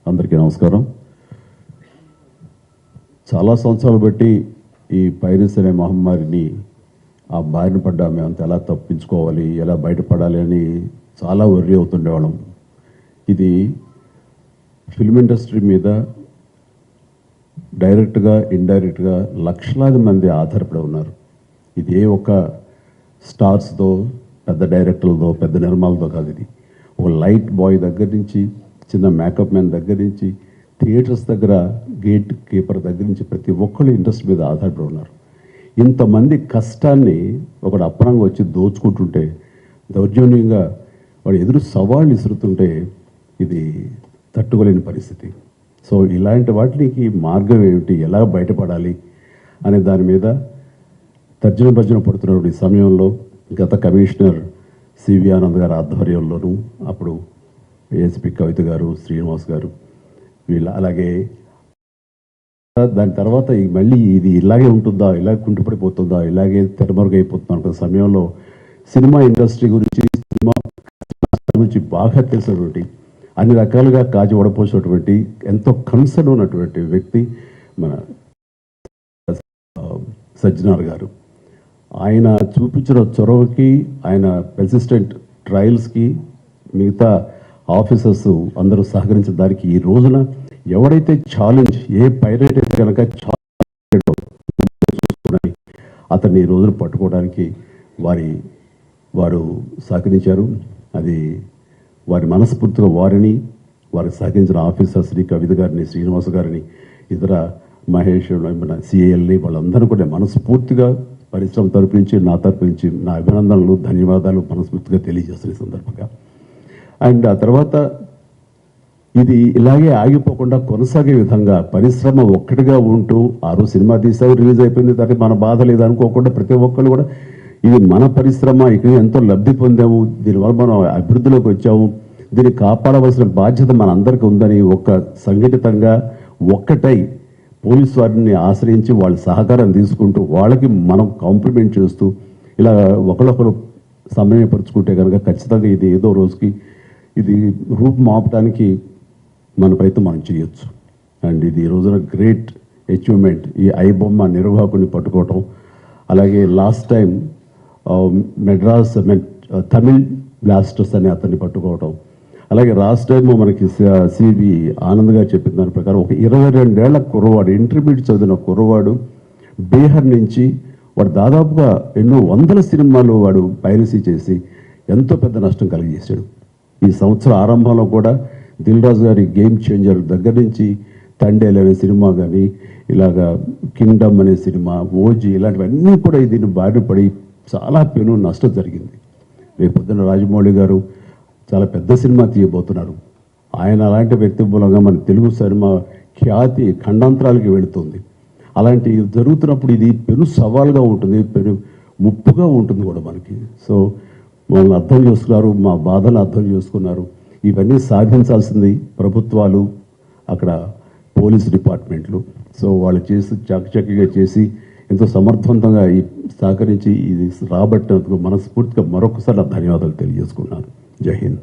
అందరికీ నమస్కారం. చాలా సంవత్సరాలు బట్టి ఈ పైరసీ అనే మహమ్మారిని ఆ బారిన పడ్డా మేమంతా ఎలా తప్పించుకోవాలి, ఎలా బయటపడాలి అని చాలా వర్రీ అవుతుండేవాళ్ళం. ఇది ఫిల్మ్ ఇండస్ట్రీ మీద డైరెక్ట్గా ఇండైరెక్ట్గా లక్షలాది మంది ఆధారపడి ఉన్నారు. ఇది ఏ ఒక్క స్టార్స్తో, పెద్ద డైరెక్టర్లతో, పెద్ద నిర్మాలతో కాదు. ఇది ఒక లైట్ బాయ్ దగ్గర నుంచి, చిన్న మేకప్ మ్యాన్ దగ్గర నుంచి, థియేటర్స్ దగ్గర గేట్ కీపర్ దగ్గర నుంచి ప్రతి ఒక్కళ్ళు ఇండస్ట్రీ మీద ఆధారపడి ఉన్నారు. ఇంతమంది కష్టాన్ని ఒకడు అప్పనంగా వచ్చి దోచుకుంటుంటే, దౌర్జన్యంగా వాడు ఎదురు సవాళ్ళు ఇసురుతుంటే ఇది తట్టుకోలేని పరిస్థితి. సో ఇలాంటి వాటికి మార్గం ఏమిటి, ఎలా బయటపడాలి అనే దాని మీద తర్జన భర్జన పడుతున్నటువంటి సమయంలో గత కమిషనర్ సివి ఆనంద్ గారి ఆధ్వర్యంలోనూ, అప్పుడు ఏఎస్పీ కవిత గారు, శ్రీనివాస్ గారు, వీళ్ళ అలాగే దాని తర్వాత మళ్ళీ ఇది ఇలాగే ఉంటుందా, ఇలాగే కుంటుపడిపోతుందా, ఇలాగే తెరమరుగైపోతుందా అనుకున్న సమయంలో సినిమా ఇండస్ట్రీ గురించి, సినిమా గురించి బాగా తెలిసినటువంటి, అన్ని రకాలుగా కాచి వడపోసినటువంటి, ఎంతో కన్సర్న్ ఉన్నటువంటి వ్యక్తి మన సజ్జనార్ గారు. ఆయన చూపించిన చొరవకి, ఆయన పెర్సిస్టెంట్ ట్రయల్స్కి మిగతా ఆఫీసర్స్ అందరూ సహకరించిన దానికి ఈ రోజున ఎవరైతే ఛాలెంజ్, ఏ పైరేట్ అయితే కనుక అతన్ని ఈ రోజున పట్టుకోవడానికి వారు సహకరించారు. అది వారి మనస్ఫూర్తిగా వారిని, వారికి సహకరించిన ఆఫీసర్స్ని, కవిత గారిని, శ్రీనివాస్ గారిని, ఇతర మహేష్, మన సిఏఎల్ని, వాళ్ళందరూ కూడా మనస్ఫూర్తిగా పరిశ్రమ తరపు నుంచి, నా తరపు నుంచి నా అభినందనలు, ధన్యవాదాలు మనస్ఫూర్తిగా తెలియజేస్తున్న ఈ సందర్భంగా. అండ్ ఆ తర్వాత ఇది ఇలాగే ఆగిపోకుండా కొనసాగే విధంగా పరిశ్రమ ఒక్కటిగా ఉంటూ, ఆ రోజు సినిమా తీసావు, రిలీజ్ అయిపోయింది, దానికి మన బాధ లేదు అనుకోకుండా ప్రతి ఒక్కరు కూడా ఇది మన పరిశ్రమ, ఇక్కడ ఎంతో లబ్ధి పొందాము, దీనివల్ల మనం అభివృద్ధిలోకి వచ్చాము, దీన్ని కాపాడవలసిన బాధ్యత మన అందరికీ ఉందని ఒక సంఘటితంగా ఒక్కటై పోలీసు వారిని ఆశ్రయించి వాళ్ళ సహకారం తీసుకుంటూ, వాళ్ళకి మనం కాంప్లిమెంట్ చేస్తూ ఇలా ఒకరొకరు సమన్వయపరుచుకుంటే కనుక ఖచ్చితంగా ఇది ఏదో రోజుకి ఇది రూపు మాపడానికి మన ప్రయత్నం మనం చేయొచ్చు. అండ్ ఇది ఈ రోజున గ్రేట్ అచీవ్మెంట్, ఈ ఐబొమ్మ నిర్వాహకుని పట్టుకోవటం. అలాగే last time Madras Tamil blasters అని అతన్ని పట్టుకోవటం. అలాగే లాస్ట్ టైం మనకి సివి ఆనంద్ గారు చెప్పిన దాని ప్రకారం ఒక 22 ఏళ్ల కుర్రవాడు, ఇంటర్మీడియట్ చదివిన కుర్రవాడు, బీహార్ నుంచి వాడు దాదాపుగా ఎన్నో వందల సినిమాలు వాడు పైరసీ చేసి ఎంతో పెద్ద నష్టం కలిగజేశాడు. ఈ సంవత్సరం ఆరంభంలో కూడా దిల్ రాజు గారి గేమ్ చేంజర్ దగ్గర నుంచి తండేల్ అనే సినిమా కానీ, ఇలాగా కింగ్డమ్ అనే సినిమా, ఓజీ, ఇలాంటివన్నీ కూడా దీన్ని బారిన పడి చాలా పెను నష్టం జరిగింది. రేపు పొద్దున్న రాజమౌళి గారు చాలా పెద్ద సినిమా తీయబోతున్నారు. ఆయన అలాంటి వ్యక్తి మూలంగా మన తెలుగు సినిమా ఖ్యాతి ఖండాంతరాలకి వెళుతుంది. అలాంటి జరుగుతున్నప్పుడు ఇది పెను సవాల్గా ఉంటుంది, పెను ముప్పుగా ఉంటుంది కూడా మనకి. సో వాళ్ళని అర్థం చేసుకున్నారు, మా బాధను అర్థం చేసుకున్నారు. ఇవన్నీ సాధించాల్సింది ప్రభుత్వాలు, అక్కడ పోలీస్ డిపార్ట్మెంట్లు. సో వాళ్ళు చేసి చకచకిగా చేసి ఎంతో సమర్థవంతంగా సహకరించి ఇది రాబట్టినందుకు మనస్ఫూర్తిగా మరొకసారి ధన్యవాదాలు తెలియజేసుకున్నాను. జై హింద్.